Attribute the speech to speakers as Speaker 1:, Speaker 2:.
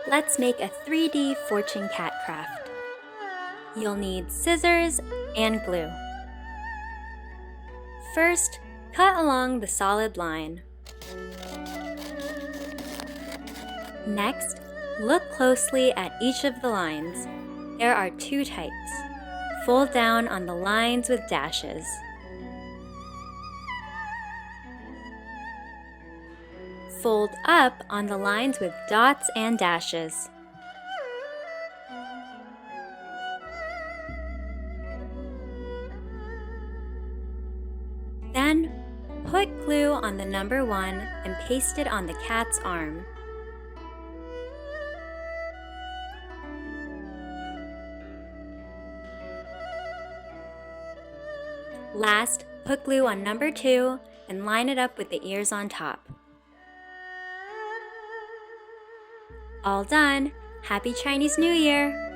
Speaker 1: Let's make a 3D fortune cat craft. You'll need scissors and glue. First, cut along the solid line. Next, look closely at each of the lines. There are two types. Fold down on the lines with dashes. Fold up on the lines with dots and dashes. Then, put glue on the number 1 and paste it on the cat's arm. Last, put glue on number 2 and line it up with the ears on top. All done! Happy Chinese New Year!